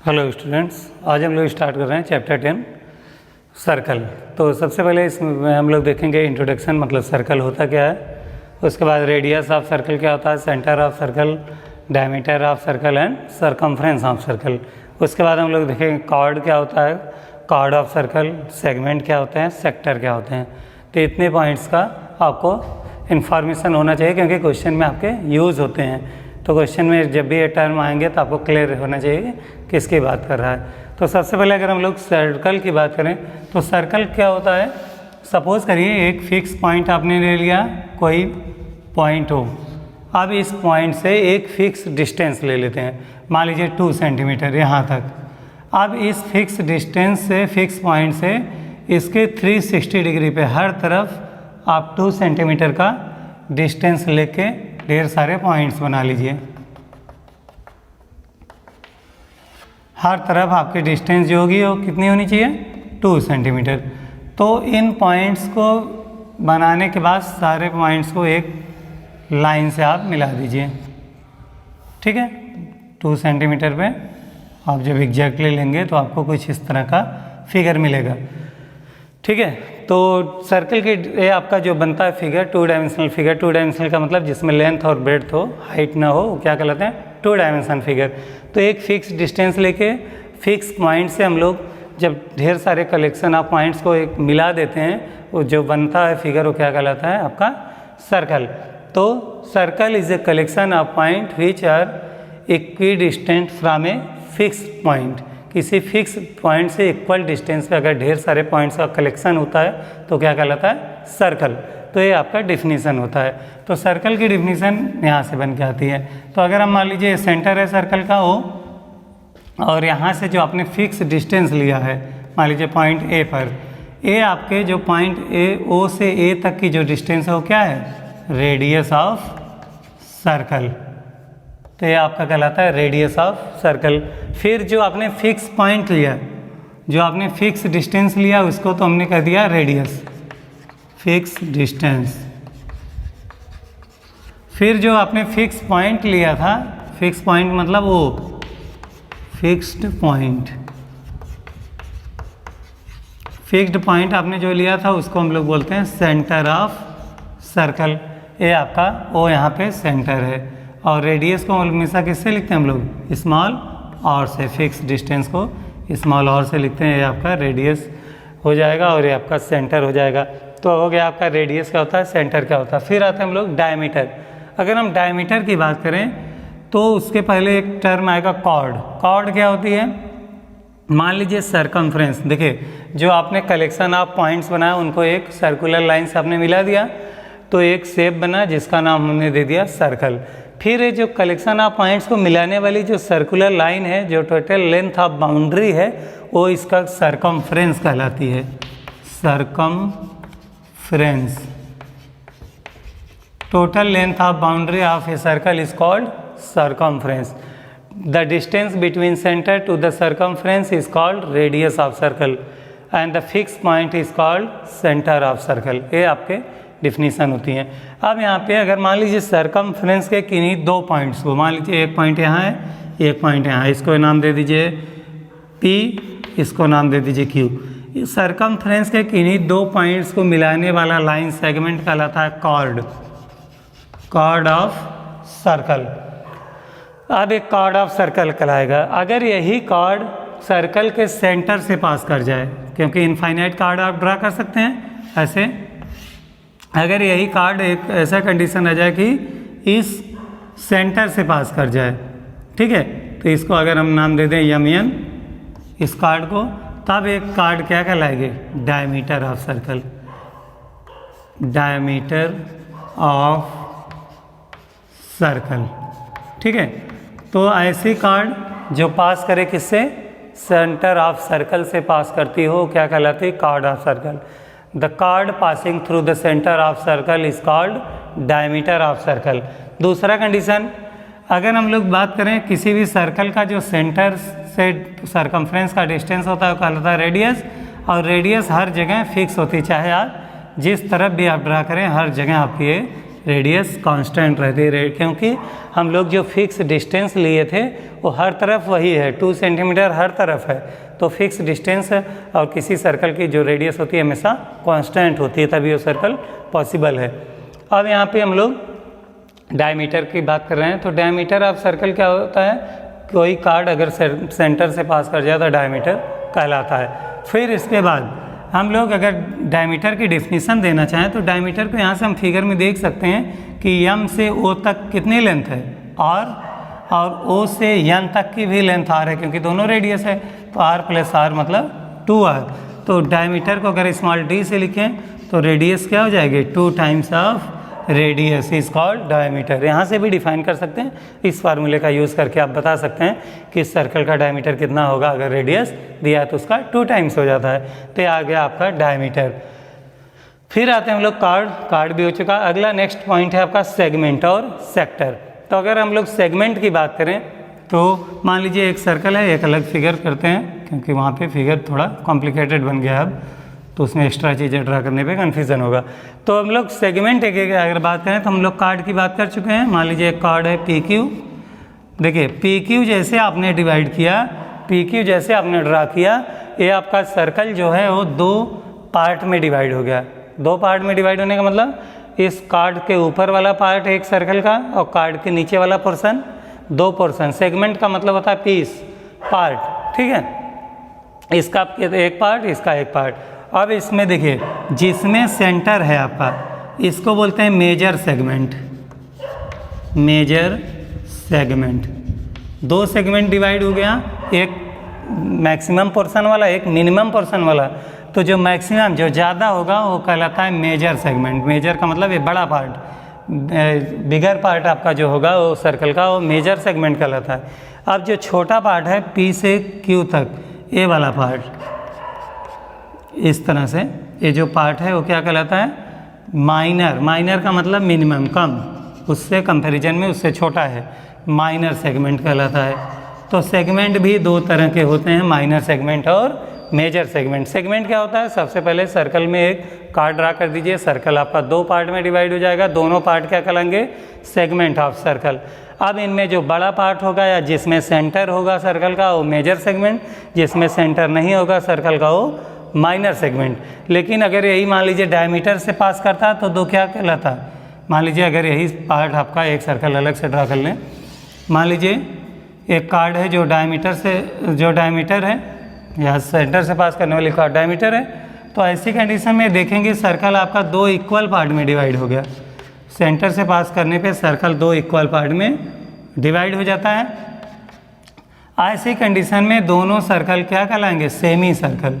Hello students, आज हम लोग स्टार्ट कर रहे हैं चैप्टर 10 सर्कल। तो सबसे पहले इसमें हम लोग देखेंगे इंट्रोडक्शन, मतलब सर्कल होता क्या है। उसके बाद रेडियस ऑफ सर्कल क्या होता है, centre of circle, diameter of circle and circumference of circle. उसके बाद हम लोग देखेंगे कॉर्ड क्या होता है, कॉर्ड ऑफ सर्कल, सेगमेंट क्या होते हैं, सेक्टर क्या होते हैं। तो इतने पॉइंट्स का आपको इन्फॉर्मेशन होना चाहिए क्योंकि क्वेश्चन में आपके यूज़ होते हैं। तो क्वेश्चन में जब भी ये टर्म आएंगे तो आपको क्लियर होना चाहिए किसकी बात कर रहा है। तो सबसे पहले अगर हम लोग सर्कल की बात करें तो सर्कल क्या होता है। सपोज करिए एक फिक्स पॉइंट आपने ले लिया, कोई पॉइंट हो। अब इस पॉइंट से एक फिक्स डिस्टेंस ले लेते हैं, मान लीजिए 2 सेंटीमीटर यहाँ तक। अब इस फिक्स डिस्टेंस से, फिक्स पॉइंट से इसके 360 डिग्री पे हर तरफ आप 2 सेंटीमीटर का डिस्टेंस लेके ढेर सारे पॉइंट्स बना लीजिए। हर तरफ आपकी डिस्टेंस जो होगी वो कितनी होनी चाहिए, 2 सेंटीमीटर। तो इन पॉइंट्स को बनाने के बाद सारे पॉइंट्स को एक लाइन से आप मिला दीजिए, ठीक है। 2 सेंटीमीटर पे आप जब एग्जैक्टली लेंगे तो आपको कुछ इस तरह का फिगर मिलेगा, ठीक है। तो सर्कल के ये आपका जो बनता है फिगर, 2 डायमेंशनल फिगर। 2 डायमेंशनल का मतलब जिसमें लेंथ और ब्रेड्थ हो, हाइट ना हो, वो क्या कहलाते हैं, 2 डायमेंशन फिगर। तो एक फिक्स डिस्टेंस लेके फिक्स पॉइंट से हम लोग जब ढेर सारे कलेक्शन ऑफ पॉइंट्स को एक मिला देते हैं, वो जो बनता है फिगर वो क्या कहलाता है, आपका सर्कल। तो circle is a collection of point which are equidistant from a fix point. किसी फिक्स पॉइंट से इक्वल डिस्टेंस पे अगर ढेर सारे पॉइंट्स का कलेक्शन होता है तो क्या कहलाता है, सर्कल। तो ये आपका डिफिनीसन होता है। तो सर्कल की डिफिनीसन यहाँ से बन के आती है। तो अगर हम मान लीजिए सेंटर है सर्कल का ओ, और यहाँ से जो आपने फिक्स डिस्टेंस लिया है, मान लीजिए पॉइंट ए पर, ए आपके जो पॉइंट ए ओ से ए तक की जो डिस्टेंस है वो क्या है, रेडियस ऑफ सर्कल। तो ये आपका कहलाता है रेडियस ऑफ सर्कल। फिर जो आपने फिक्स पॉइंट लिया, जो आपने फिक्स डिस्टेंस लिया, उसको तो हमने कह दिया रेडियस, फिक्स डिस्टेंस। फिर जो आपने फिक्स पॉइंट लिया था, फिक्स पॉइंट मतलब वो फिक्स्ड पॉइंट, फिक्स्ड पॉइंट आपने जो लिया था उसको हम लोग बोलते हैं सेंटर ऑफ सर्कल। ये आपका ओ यहाँ पे सेंटर है। और रेडियस को हमेशा किससे लिखते हैं हम लोग, स्मॉल आर से। फिक्स डिस्टेंस को स्मॉल आर से लिखते हैं। ये आपका रेडियस हो जाएगा और ये आपका सेंटर हो जाएगा। तो हो गया आपका रेडियस क्या होता है, सेंटर क्या होता है। फिर आते हैं हम लोग डायमीटर। अगर हम डायमीटर की बात करें तो उसके पहले एक टर्म आएगा कॉर्ड। कॉर्ड क्या होती है, मान लीजिए सरकमफ्रेंस। देखिए जो आपने कलेक्शन ऑफ पॉइंट्स बनाया उनको एक सर्कुलर लाइन से आपने मिला दिया तो एक शेप बना जिसका नाम हमने दे दिया सर्कल। फिर ये जो कलेक्शन ऑफ पॉइंट्स को मिलाने वाली जो सर्कुलर लाइन है, जो टोटल लेंथ ऑफ बाउंड्री है, वो इसका सरकमफ्रेंस कहलाती है। Circumference, total length of boundary of a circle is called circumference. The distance between center to the circumference is called radius of circle and the fixed point is called center of circle. ये आपके definition होती हैं। अब यहाँ पे अगर मान लीजिए सरकमफ्रेंस के किन्हीं 2 पॉइंट्स को, मान लीजिए एक पॉइंट यहाँ है, एक पॉइंट यहाँ है, इसको नाम दे दीजिए P, इसको नाम दे दीजिए Q। इस सरकमफ्रेंस के किन्हीं 2 पॉइंट्स को मिलाने वाला लाइन सेगमेंट कहलाता है कॉर्ड, कॉर्ड ऑफ सर्कल। अब एक कॉर्ड ऑफ सर्कल कहलाएगा अगर यही कॉर्ड सर्कल के सेंटर से पास कर जाए, क्योंकि इनफाइनाइट कॉर्ड आप ड्रा कर सकते हैं ऐसे। अगर यही कार्ड एक ऐसा कंडीशन आ जाए कि इस सेंटर से पास कर जाए, ठीक है, तो इसको अगर हम नाम दे दें यमयन इस कार्ड को, तब एक कार्ड क्या कहलाएगी, diameter of circle, diameter of circle, ठीक है। तो ऐसी कार्ड जो पास करे किससे, सेंटर ऑफ सर्कल से पास करती हो, क्या कहलाती है, card of circle. The card passing through the centre of circle is called diameter of circle. दूसरा कंडीशन, अगर हम लोग बात करें किसी भी सर्कल का जो सेंटर से सरकमफ्रेंस का डिस्टेंस होता है वो कहलाता है रेडियस, और रेडियस हर जगह फिक्स होती है, चाहे आप जिस तरफ भी आप ड्रा करें हर जगह आपकी ये रेडियस कांस्टेंट रहती है, क्योंकि हम लोग जो फिक्स डिस्टेंस लिए थे वो हर तरफ वही है, 2 सेंटीमीटर हर तरफ है, तो फिक्स डिस्टेंस और किसी सर्कल की जो रेडियस होती है हमेशा कांस्टेंट होती है, तभी वो सर्कल पॉसिबल है। अब यहाँ पे हम लोग डायमीटर की बात कर रहे हैं, तो डायमीटर ऑफ सर्कल क्या होता है, कोई कार्ड अगर सेंटर से पास कर जाए तो डायमीटर कहलाता है। फिर इसके बाद हम लोग अगर डायमीटर की डेफिनेशन देना चाहें तो डायमीटर को यहाँ से हम फिगर में देख सकते हैं कि एम से ओ तक कितनी लेंथ है, और ओ से एन तक की भी लेंथ आर है, क्योंकि दोनों रेडियस है, तो आर प्लस आर मतलब 2r। तो डायमीटर को अगर स्मॉल डी से लिखें तो रेडियस क्या हो जाएगी, 2 times of radius is called diameter. यहाँ से भी डिफाइन कर सकते हैं, इस फार्मूले का यूज़ करके आप बता सकते हैं कि इस सर्कल का डायमीटर कितना होगा, अगर रेडियस दिया तो उसका 2 टाइम्स हो जाता है, तो ये आ गया आपका डायमीटर। फिर आते हैं हम लोग कार्ड भी हो चुका। अगला नेक्स्ट पॉइंट है आपका सेगमेंट और सेक्टर। तो अगर हम लोग सेगमेंट की बात करें तो मान लीजिए एक सर्कल है, एक अलग फिगर करते हैं क्योंकि वहाँ पे फिगर थोड़ा कॉम्प्लिकेटेड बन गया अब, तो उसमें एक्स्ट्रा चीज़ें ड्रा करने पे कन्फ्यूज़न होगा। तो हम लोग सेगमेंट एक अगर बात करें तो हम लोग कार्ड की बात कर चुके हैं। मान लीजिए एक कार्ड है PQ, देखिए PQ जैसे आपने डिवाइड किया, PQ जैसे आपने ड्रा किया, ये आपका सर्कल जो है वो 2 पार्ट में डिवाइड हो गया। 2 पार्ट में डिवाइड होने का मतलब इस कार्ड के ऊपर वाला पार्ट एक सर्कल का और कार्ड के नीचे वाला पोर्शन 2 पोर्शन। सेगमेंट का मतलब होता है पीस, पार्ट, ठीक है, इसका एक पार्ट, इसका एक पार्ट। अब इसमें देखिए जिसमें सेंटर है आपका, इसको बोलते हैं major segment. Major segment 2 segment divide हो गया, एक मैक्सिमम पोर्शन वाला, एक मिनिमम पोर्शन वाला। तो जो मैक्सिमम जो ज़्यादा होगा वो कहलाता है मेजर सेगमेंट। मेजर का मतलब ये बड़ा पार्ट, बिगर पार्ट आपका जो होगा वो सर्कल का, वो मेजर सेगमेंट कहलाता है। अब जो छोटा पार्ट है P से Q तक, ये वाला पार्ट, इस तरह से ये जो पार्ट है वो क्या कहलाता है, माइनर। माइनर का मतलब मिनिमम, कम, उससे कंपैरिजन में उससे छोटा है, माइनर सेगमेंट कहलाता है। तो सेगमेंट भी 2 तरह के होते हैं, माइनर सेगमेंट और मेजर सेगमेंट। सेगमेंट क्या होता है, सबसे पहले सर्कल में एक कार्ड ड्रा कर दीजिए, सर्कल आपका 2 पार्ट में डिवाइड हो जाएगा, दोनों पार्ट क्या कहलाएंगे, सेगमेंट ऑफ सर्कल। अब इनमें जो बड़ा पार्ट होगा या जिसमें सेंटर होगा सर्कल का वो मेजर सेगमेंट, जिसमें सेंटर नहीं होगा सर्कल का वो माइनर सेगमेंट। लेकिन अगर यही मान लीजिए डायमीटर से पास करता तो 2 क्या कहलाता, मान लीजिए अगर यही पार्ट आपका एक सर्कल अलग से ड्रा कर लें, मान लीजिए एक कार्ड है जो डायमीटर है या सेंटर से पास करने वाली कार्ड डायमीटर है, तो ऐसी कंडीशन में देखेंगे सर्कल आपका 2 इक्वल पार्ट में डिवाइड हो गया। सेंटर से पास करने पे सर्कल 2 इक्वल पार्ट में डिवाइड हो जाता है। ऐसी कंडीशन में दोनों सर्कल क्या कहलाएंगे, सेमी सर्कल।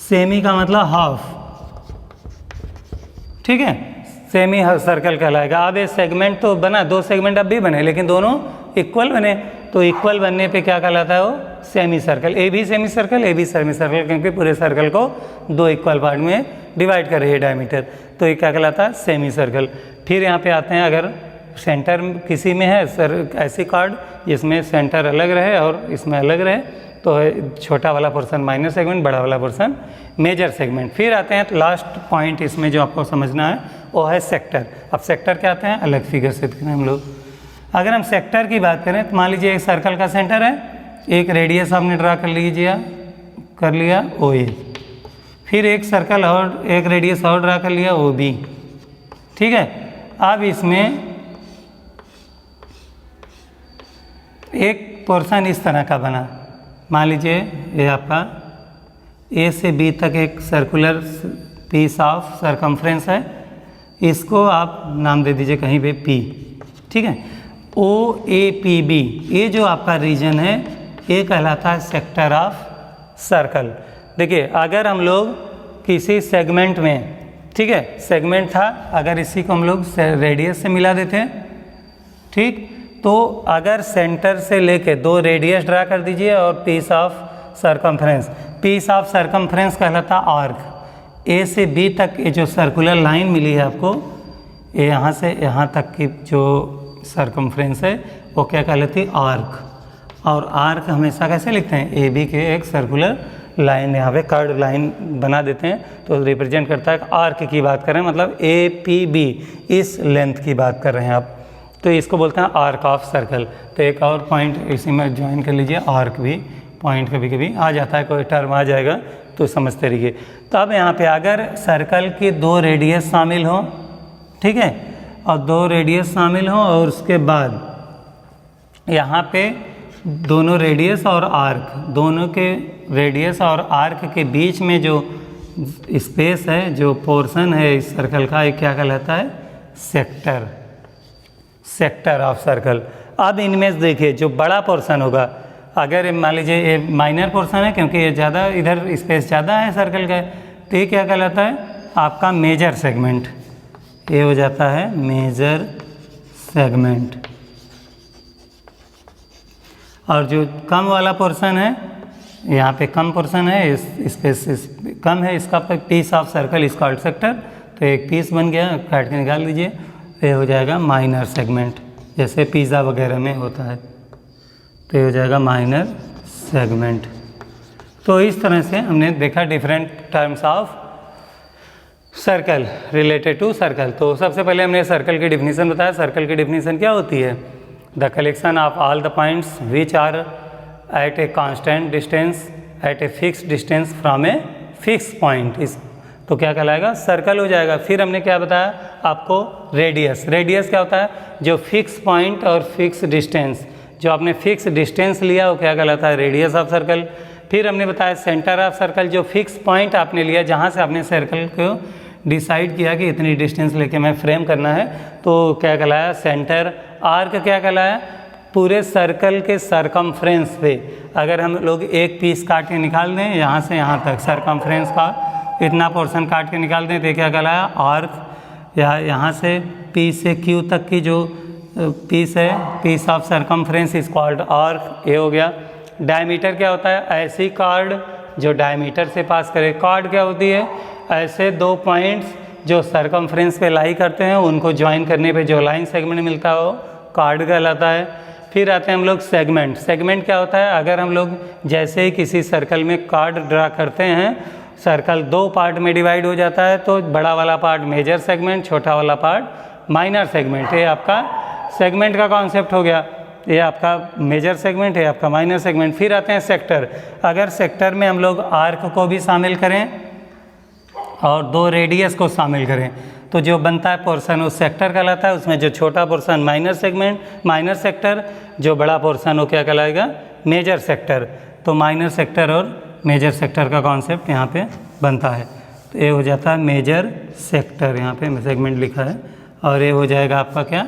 सेमी का मतलब हाफ, ठीक है, सेमी सर्कल कहलाएगा। अब ये सेगमेंट तो बना, 2 सेगमेंट अब भी बने, लेकिन दोनों इक्वल बने, तो इक्वल बनने पे क्या कहलाता है वो, सेमी सर्कल। ए भी सेमी सर्कल, ए भी सेमी सर्कल, क्योंकि पूरे सर्कल को 2 इक्वल पार्ट में डिवाइड कर रही है डायमीटर, तो ये क्या कहलाता है, सेमी सर्कल। फिर यहाँ पे आते हैं, अगर सेंटर किसी में है ऐसी कार्ड जिसमें सेंटर अलग रहे और इसमें अलग रहे, तो छोटा वाला पोर्शन माइनर सेगमेंट, बड़ा वाला पोर्शन मेजर सेगमेंट। फिर आते हैं लास्ट पॉइंट इसमें जो आपको समझना है वो है सेक्टर। अब सेक्टर क्या आते हैं, अलग फिगर से देखते हैं हम लोग। अगर हम सेक्टर की बात करें तो मान लीजिए एक सर्कल का सेंटर है, एक रेडियस आपने ड्रा कर लिया OA, फिर एक सर्कल और एक रेडियस और ड्रा कर लिया OB, ठीक है। अब इसमें एक पोर्शन इस तरह का बना, मान लीजिए ये आपका A से B तक एक सर्कुलर पीस ऑफ सरकमफ्रेंस है, इसको आप नाम दे दीजिए कहीं पे P, ठीक है। OAPB ये जो आपका रीजन है ये कहलाता है सेक्टर ऑफ सर्कल। देखिए अगर हम लोग किसी सेगमेंट में, ठीक है, सेगमेंट था, अगर इसी को हम लोग रेडियस से मिला देते हैं, ठीक, तो अगर सेंटर से लेके 2 रेडियस ड्रा कर दीजिए और piece of circumference, piece of circumference कहलाता आर्क। A से B तक ये जो सर्कुलर लाइन मिली है आपको, ये यहाँ से यहाँ तक की जो सरकमफ्रेंस है वो क्या कहलाती है, आर्क। और आर्क हमेशा कैसे लिखते हैं, AB के एक सर्कुलर लाइन यहाँ पे कर्ड लाइन बना देते हैं तो रिप्रेजेंट करता है आर्क की बात कर रहे हैं, मतलब APB इस लेंथ की बात कर रहे हैं आप, तो इसको बोलते हैं आर्क ऑफ सर्कल। तो एक और पॉइंट इसी में ज्वाइन कर लीजिए, आर्क भी पॉइंट कभी कभी आ जाता है, कोई टर्म आ जाएगा तो समझते रहिए। तो अब यहाँ पे अगर सर्कल के 2 रेडियस शामिल हो, ठीक है, और 2 रेडियस शामिल हो और उसके बाद यहाँ पे दोनों रेडियस और आर्क, दोनों के रेडियस और आर्क के बीच में जो स्पेस है, जो पोर्शन है इस सर्कल का, ये क्या कहलाता है? Sector, sector of circle. अब इनमें से देखिए जो बड़ा पोर्शन होगा, अगर मान लीजिए ये माइनर पोर्शन है क्योंकि ये ज़्यादा इधर स्पेस ज़्यादा है सर्कल का, तो ये क्या कहलाता है? आपका मेजर सेगमेंट, ये हो जाता है मेजर सेगमेंट। और जो कम वाला पोर्शन है, यहाँ पे कम पोर्शन है, इस स्पेस कम है, इसका piece of circle is called sector. तो एक पीस बन गया, काट के निकाल दीजिए, ये हो जाएगा माइनर सेगमेंट, जैसे पिज़्ज़ा वगैरह में होता है, तो ये हो जाएगा माइनर सेगमेंट। तो इस तरह से हमने देखा different terms of circle related to circle. तो सबसे पहले हमने सर्कल की डिफिनीशन बताया। सर्कल की डिफिनीशन क्या होती है? The collection of all the points which are at a constant distance at a fix distance from a fix point, इस तो क्या कहलाएगा? सर्कल हो जाएगा। फिर हमने क्या बताया आपको? रेडियस। रेडियस क्या होता है? जो फिक्स पॉइंट और फिक्स डिस्टेंस, जो आपने फिक्स डिस्टेंस लिया वो क्या कहलाता है? Radius of circle. फिर हमने बताया सेंटर ऑफ सर्कल, जो फिक्स पॉइंट आपने लिया जहाँ से आपने सर्कल को डिसाइड किया कि इतनी डिस्टेंस लेके मैं फ्रेम करना है, तो क्या कहलाया? सेंटर। आर्क क्या कहलाया? पूरे सर्कल के सरकमफ्रेंस पे अगर हम लोग एक पीस काट के निकाल दें यहाँ से यहाँ तक, सरकमफ्रेंस का इतना पोर्शन काट के निकाल दें, तो क्या कहलाया? आर्क। या यहाँ से P से Q तक की जो पीस है, piece of circumference is called arc, ये हो गया। डायमीटर क्या होता है? ऐसी कार्ड जो डायमीटर से पास करे। कार्ड क्या होती है? ऐसे 2 पॉइंट्स जो सरकमफ्रेंस पे लाई करते हैं, उनको ज्वाइन करने पे जो लाइन सेगमेंट मिलता है वो कार्ड कहलाता है। फिर आते हैं हम लोग सेगमेंट। सेगमेंट क्या होता है? अगर हम लोग जैसे ही किसी सर्कल में कार्ड ड्रा करते हैं, सर्कल 2 पार्ट में डिवाइड हो जाता है, तो बड़ा वाला पार्ट मेजर सेगमेंट, छोटा वाला पार्ट माइनर सेगमेंट। ये आपका सेगमेंट का कॉन्सेप्ट हो गया, ये आपका मेजर सेगमेंट है, आपका माइनर सेगमेंट। फिर आते हैं सेक्टर। अगर सेक्टर में हम लोग आर्क को भी शामिल करें और 2 रेडियस को शामिल करें, तो जो बनता है पोर्शन वो सेक्टर कहलाता है। उसमें जो छोटा portion minor segment, minor sector, जो बड़ा पोर्शन वो क्या कहलाएगा? Major sector. तो माइनर सेक्टर और मेजर सेक्टर का कॉन्सेप्ट यहाँ पे बनता है। तो ये हो जाता है मेजर सेक्टर, यहाँ पे सेगमेंट लिखा है, और ये हो जाएगा आपका क्या?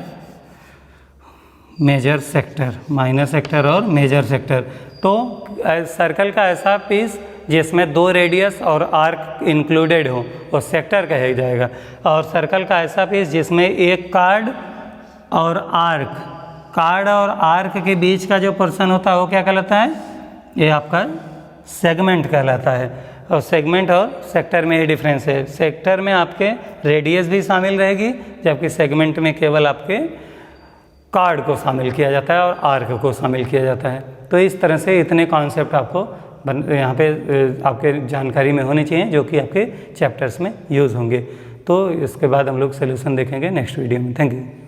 Major sector. माइनर सेक्टर और मेजर सेक्टर। तो सर्कल का ऐसा पीस जिसमें 2 रेडियस और आर्क इंक्लूडेड हो वो सेक्टर कहा जाएगा। और सर्कल का ऐसा पीस जिसमें एक कार्ड और आर्क, कार्ड और आर्क के बीच का जो पोर्शन होता है वो क्या कहलाता है? ये आपका सेगमेंट कहलाता है। और सेगमेंट और सेक्टर में ये डिफरेंस है। सेक्टर में आपके रेडियस भी शामिल रहेगी, जबकि सेगमेंट में केवल आपके कार्ड को शामिल किया जाता है और आर्क को शामिल किया जाता है। तो इस तरह से इतने कॉन्सेप्ट आपको यहाँ पे आपके जानकारी में होने चाहिए, जो कि आपके चैप्टर्स में यूज़ होंगे। तो इसके बाद हम लोग सोल्यूशन देखेंगे नेक्स्ट वीडियो में। Thank you.